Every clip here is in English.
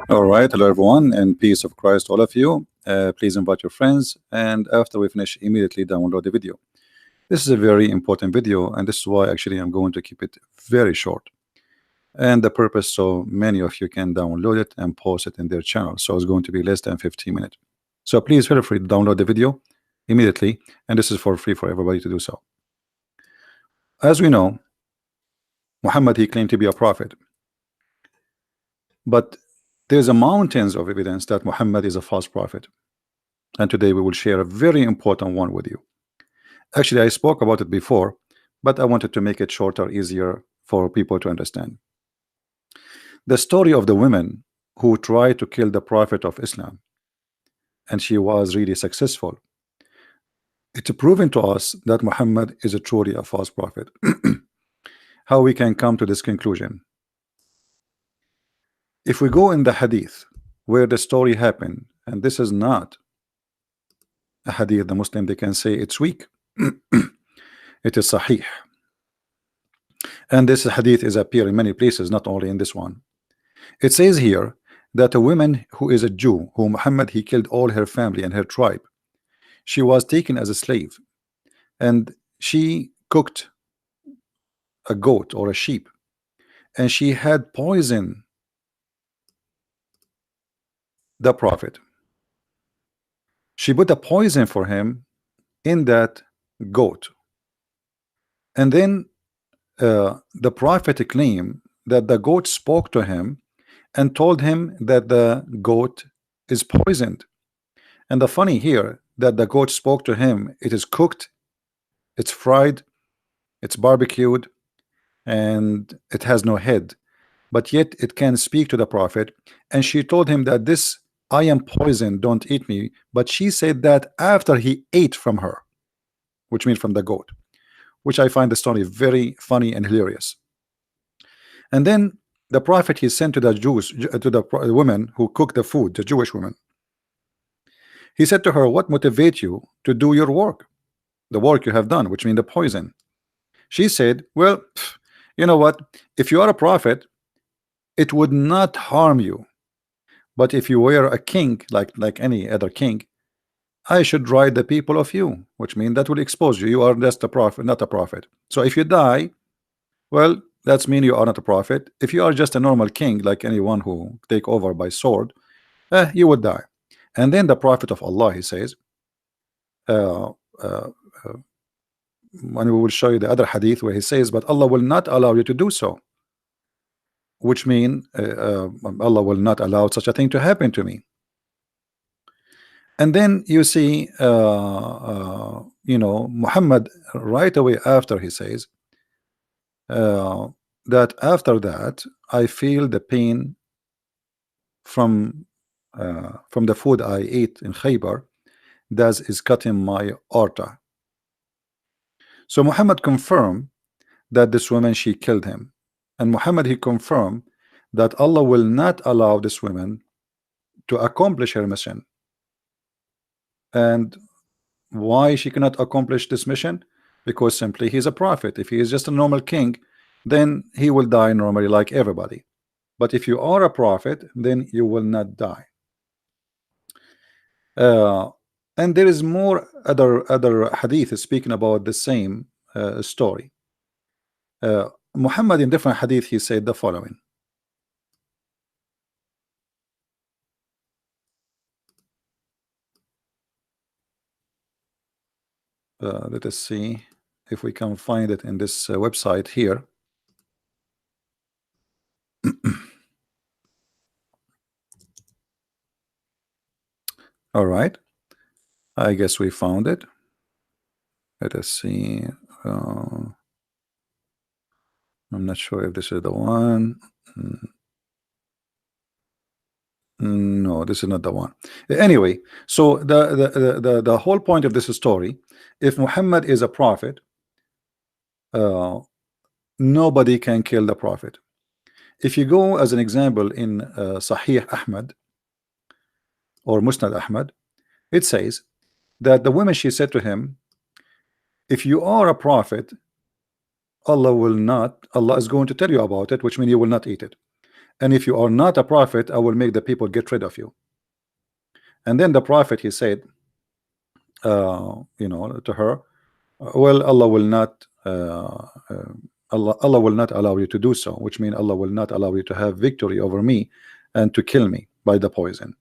All right, hello everyone, and peace of Christ, all of you. Please invite your friends, and after we finish, immediately download the video. This is a very important video, and this is why actually I'm going to keep it very short. And the purpose so many of you can download it and post it in their channel. So it's going to be less than 15 minutes. So please feel free to download the video immediately, and this is for free for everybody to do so. As we know, Muhammad, he claimed to be a prophet, but there's a mountains of evidence that Muhammad is a false prophet. And today we will share a very important one with you. Actually, I spoke about it before, but I wanted to make it shorter, easier for people to understand. The story of the women who tried to kill the prophet of Islam, and she was really successful. It's proven to us that Muhammad is truly a false prophet. How we can come to this conclusion? If we go in the hadith where the story happened, and this is not a hadith, the Muslim, they can say it's weak. It is sahih. And this hadith is appear in many places, not only in this one. It says here that a woman who is a Jew, who Muhammad he killed all her family and her tribe, she was taken as a slave, and she cooked a goat or a sheep, and she had poison the prophet. She put a poison for him in that goat, and then the prophet claimed that the goat spoke to him and told him that the goat is poisoned. And the funny here that the goat spoke to him, it is cooked, it's fried, it's barbecued, and it has no head, but yet it can speak to the prophet. And she told him that this, I am poisoned, don't eat me. But she said that after he ate from her, which means from the goat, which I find the story very funny and hilarious. And then the prophet he sent to the Jews, to the woman who cooked the food, the Jewish woman. He said to her, what motivates you to do your work, the work you have done, which means the poison? She said, well, you know what, if you are a prophet, it would not harm you, but if you were a king, like any other king, I should ride the people of you, which means that will expose you. You are just a prophet, not a prophet. So if you die, well, that's mean you are not a prophet. If you are just a normal king, like anyone who take over by sword, you would die. And then the prophet of Allah, he says, when we will show you the other hadith where he says, but Allah will not allow you to do so, which means Allah will not allow such a thing to happen to me. And then you see, Muhammad right away after he says that after that I feel the pain from the food I ate in Khaybar, that is cutting my aorta. So Muhammad confirmed that this woman, she killed him, and Muhammad he confirmed that Allah will not allow this woman to accomplish her mission. And why she cannot accomplish this mission? Because simply he's a prophet. If he is just a normal king, then he will die normally like everybody. But if you are a prophet, then you will not die. And there is more other hadith speaking about the same story. Muhammad in different hadith he said the following. Let us see if we can find it in this website here. All right, I guess we found it. Let us see. I'm not sure if this is the one. No, this is not the one. Anyway, so the whole point of this story, if Muhammad is a prophet, nobody can kill the prophet. If you go as an example in Sahih Ahmad or Musnad Ahmad, it says that the woman, she said to him, if you are a prophet, Allah is going to tell you about it, which means you will not eat it. and if you are not a prophet, I will make the people get rid of you. And then the prophet, he said, to her, well, Allah will not Allah will not allow you to do so, which means Allah will not allow you to have victory over me and to kill me by the poison.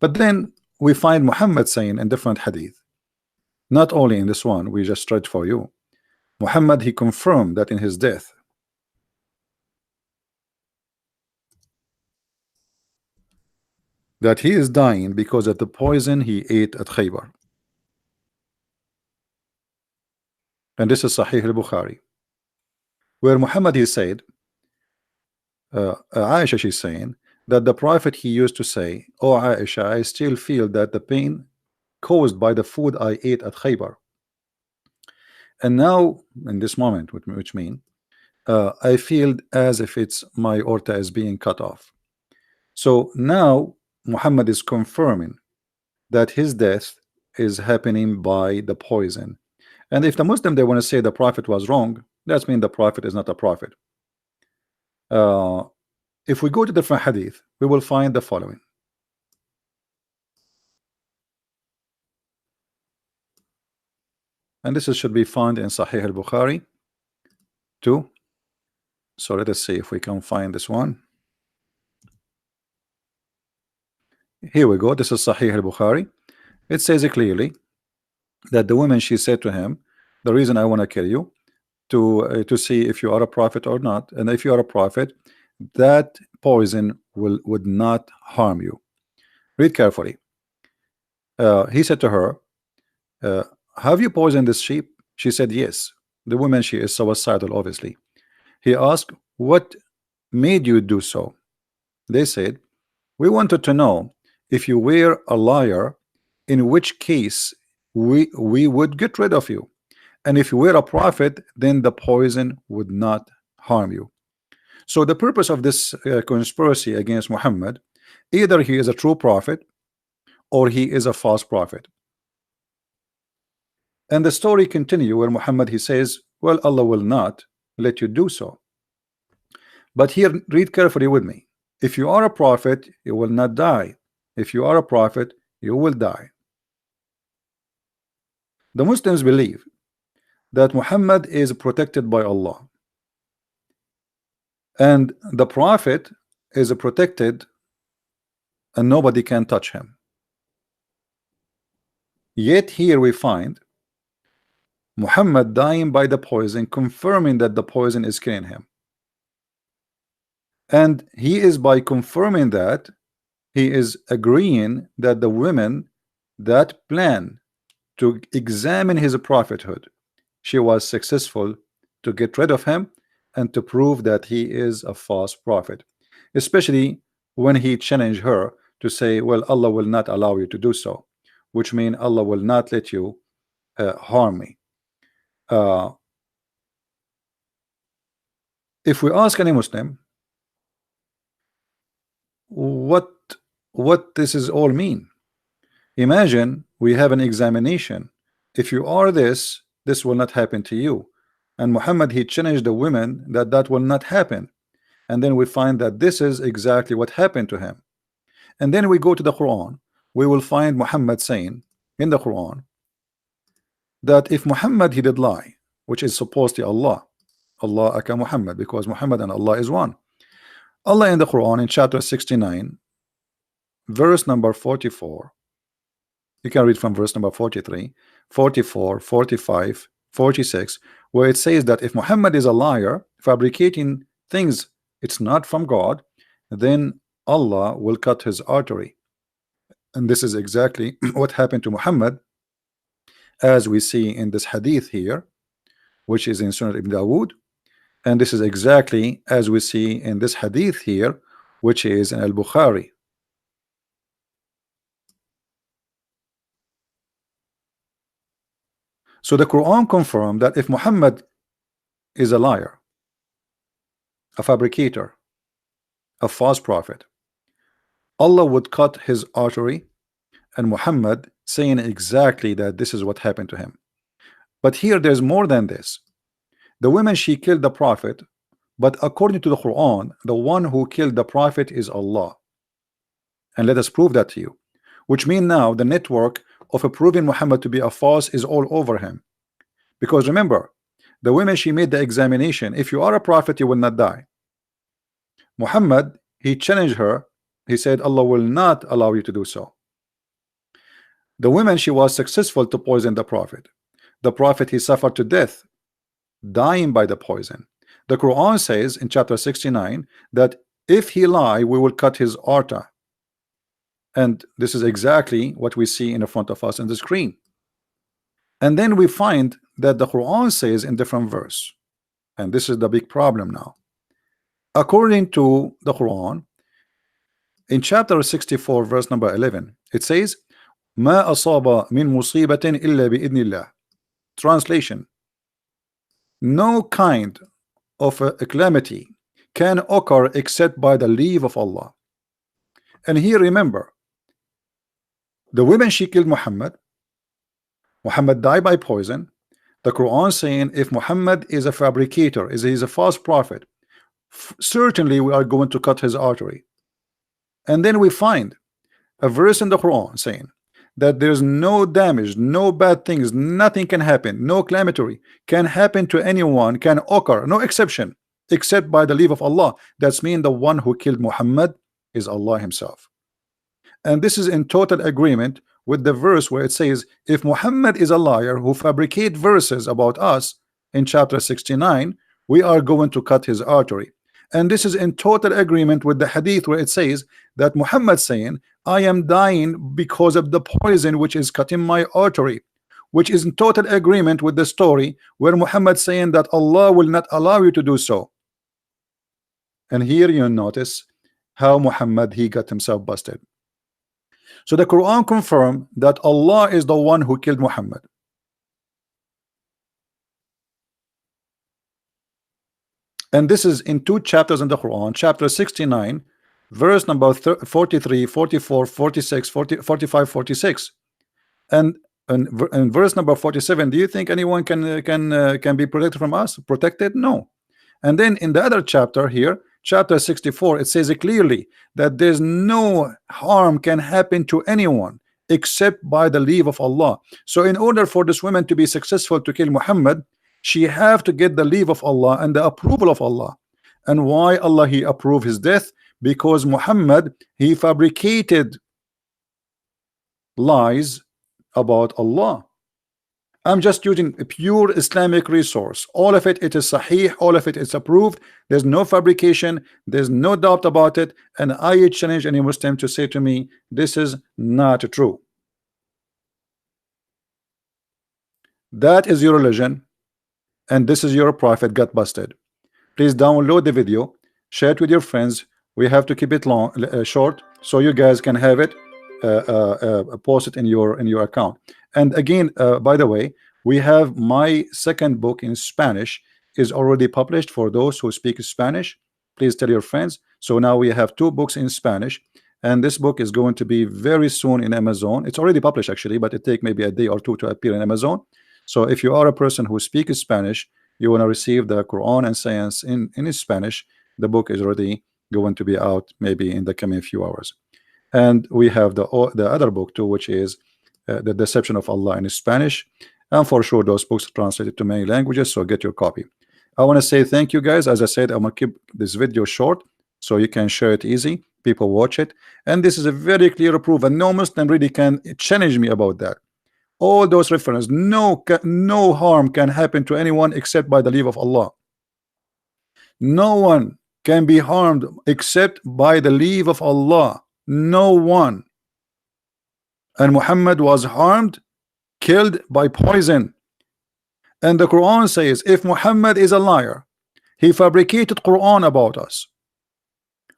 But then we find Muhammad saying in different hadith, not only in this one we just read for you, Muhammad, he confirmed that in his death, that he is dying because of the poison he ate at Khaybar. And this is Sahih al-Bukhari, where Muhammad, he said, Aisha, she's saying that the prophet, he used to say, oh Aisha, I still feel that the pain caused by the food I ate at Khaybar. And now in this moment, which mean I feel as if it's my aorta is being cut off. So now Muhammad is confirming that his death is happening by the poison. And if the Muslim, they want to say the prophet was wrong, that means the prophet is not a prophet. If we go to different hadith, we will find the following. And this should be found in Sahih al-Bukhari too. So let us see if we can find this one. Here we go. This is Sahih al-Bukhari. It says clearly that the woman, she said to him, the reason I want to kill you to see if you are a prophet or not, and if you are a prophet, that poison would not harm you. Read carefully. He said to her, have you poisoned this sheep? She said yes. The woman, she is suicidal, obviously. He asked, what made you do so? They said, we wanted to know if you were a liar, in which case we would get rid of you, and if you were a prophet, then the poison would not harm you. So the purpose of this conspiracy against Muhammad, either he is a true prophet or he is a false prophet. And the story continue where Muhammad, he says, well, Allah will not let you do so. But here, read carefully with me. If you are a prophet, you will not die. If you are a prophet, you will die. The Muslims believe that Muhammad is protected by Allah, and the prophet is protected and nobody can touch him. Yet here we find Muhammad dying by the poison, confirming that the poison is killing him. And he is, by confirming that, he is agreeing that the women that plan to examine his prophethood, she was successful to get rid of him and to prove that he is a false prophet, especially when he challenged her to say, well, Allah will not allow you to do so, which means Allah will not let you harm me. If we ask any Muslim what this is all mean, imagine we have an examination. If you are this will not happen to you. And Muhammad, he challenged the women that will not happen. And then we find that this is exactly what happened to him. And then we go to the Quran, we will find Muhammad saying in the Quran that if Muhammad, he did lie, which is supposed to Allah aka Muhammad, because Muhammad and Allah is one. Allah in the Quran in chapter 69 verse number 44, you can read from verse number 43, 44, 45, 46, where it says that if Muhammad is a liar, fabricating things it's not from God, then Allah will cut his artery. And this is exactly what happened to Muhammad, as we see in this hadith here, which is in Sunan Ibn Dawood. And this is exactly as we see in this hadith here, which is in Al-Bukhari. So the Quran confirmed that if Muhammad is a liar, a fabricator, a false prophet, Allah would cut his artery, and Muhammad saying exactly that this is what happened to him. But here there's more than this. The woman, she killed the prophet But according to the Quran, the one who killed the prophet is Allah. And let us prove that to you. Which means now the network of proving Muhammad to be a false is all over him. Because remember, the women, she made the examination. If you are a prophet, you will not die. Muhammad, he challenged her. He said, Allah will not allow you to do so. The woman, she was successful to poison the prophet. The prophet, he suffered to death, dying by the poison. The Quran says in chapter 69 that if he lie, we will cut his aorta. And this is exactly what we see in the front of us on the screen. And then we find that the Quran says in different verse, and this is the big problem now. According to the Quran, in chapter 64 verse number 11, it says, ما أصاب من مصيبة إلا بإذن الله. Translation: no kind of a calamity can occur except by the leave of Allah. And here remember, the women, she killed Muhammad. Muhammad died by poison. The Quran saying if Muhammad is a fabricator, he's a false prophet, certainly we are going to cut his artery. And then we find a verse in the Quran saying that there's no damage, no bad things, nothing can happen, no calamity can happen to anyone, can occur, no exception, except by the leave of Allah. That's mean the one who killed Muhammad is Allah himself. And this is in total agreement with the verse where it says if Muhammad is a liar who fabricate verses about us in chapter 69, we are going to cut his artery. And this is in total agreement with the hadith where it says that Muhammad saying I am dying because of the poison which is cutting my artery, which is in total agreement with the story where Muhammad saying that Allah will not allow you to do so. And here you notice how Muhammad, he got himself busted. So the Quran confirmed that Allah is the one who killed Muhammad. And this is in two chapters in the Quran, chapter 69 verse number 43, 44, 46, 40, 45, 46. And in verse number 47, do you think anyone can be protected from us? Protected? No. And then in the other chapter here, chapter 64, it says clearly that there's no harm can happen to anyone except by the leave of Allah. So in order for this woman to be successful to kill Muhammad, she have to get the leave of Allah and the approval of Allah. And why Allah he approved his death? Because Muhammad, he fabricated lies about Allah. I'm just using a pure Islamic resource. All of it is sahih, all of it is approved. There's no fabrication, there's no doubt about it. And I challenge any Muslim to say to me, this is not true. That is your religion, and this is your prophet got busted. Please download the video, share it with your friends. We have to keep it long, short, so you guys can have it, post it in your account. And again, by the way, we have my second book in Spanish is already published for those who speak Spanish. Please tell your friends. So now we have two books in Spanish, and this book is going to be very soon in Amazon. It's already published actually, but it take maybe a day or two to appear in Amazon. So if you are a person who speaks Spanish, you want to receive the Quran and Science in Spanish, the book is already going to be out maybe in the coming few hours. And we have the other book too, which is The Deception of Allah in Spanish, and for sure those books are translated to many languages, so get your copy. I want to say thank you guys. As I said, I'm gonna keep this video short so you can share it easy, people watch it, and this is a very clear proof, and no Muslim really can challenge me about that. All those references, no harm can happen to anyone except by the leave of Allah. No one can be harmed except by the leave of Allah. No one. And Muhammad was harmed, killed by poison. And the Quran says if Muhammad is a liar, he fabricated Quran about us,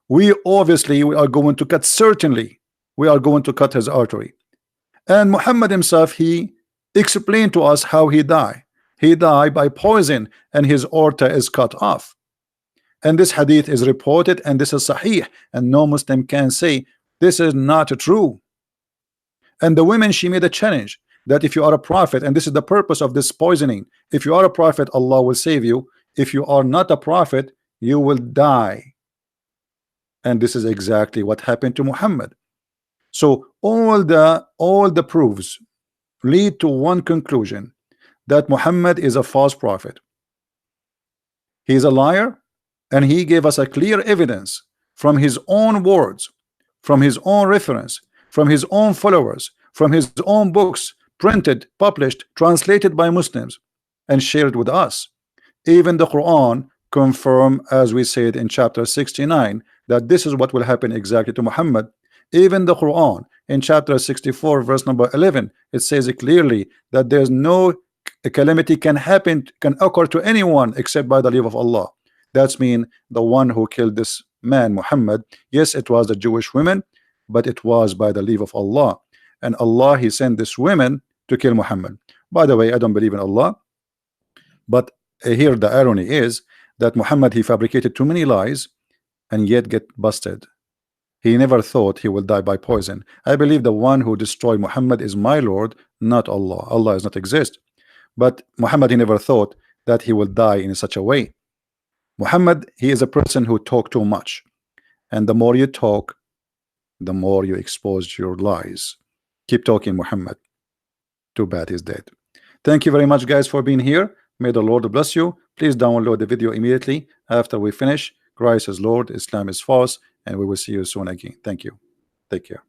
we are going to cut, certainly we are going to cut his artery. And Muhammad himself, he explained to us how he died. He died by poison and his aorta is cut off. And this hadith is reported, and this is sahih, and no Muslim can say this is not true. And the women, she made a challenge that if you are a prophet, and this is the purpose of this poisoning, if you are a prophet, Allah will save you. If you are not a prophet, you will die. And this is exactly what happened to Muhammad. So all the proofs lead to one conclusion, that Muhammad is a false prophet. He is a liar, and he gave us a clear evidence from his own words, from his own reference, from his own followers, from his own books, printed, published, translated by Muslims, and shared with us. Even the Quran confirm, as we said in chapter 69, that this is what will happen exactly to Muhammad. Even the Quran in chapter 64 verse number 11, it says it clearly that there's no calamity can occur to anyone except by the leave of Allah. That's mean the one who killed this man Muhammad, yes, it was the Jewish women, but it was by the leave of Allah. And Allah, he sent this women to kill Muhammad. By the way, I don't believe in Allah, but here the irony is that Muhammad, he fabricated too many lies and yet get busted. He never thought he will die by poison. I believe the one who destroyed Muhammad is my Lord, not Allah. Allah does not exist. But Muhammad, he never thought that he will die in such a way. Muhammad, he is a person who talk too much, and the more you talk, the more you expose your lies. Keep talking, Muhammad. Too bad he's dead. Thank you very much, guys, for being here. May the Lord bless you. Please download the video immediately after we finish. Christ is Lord, Islam is false, and we will see you soon again. Thank you. Take care.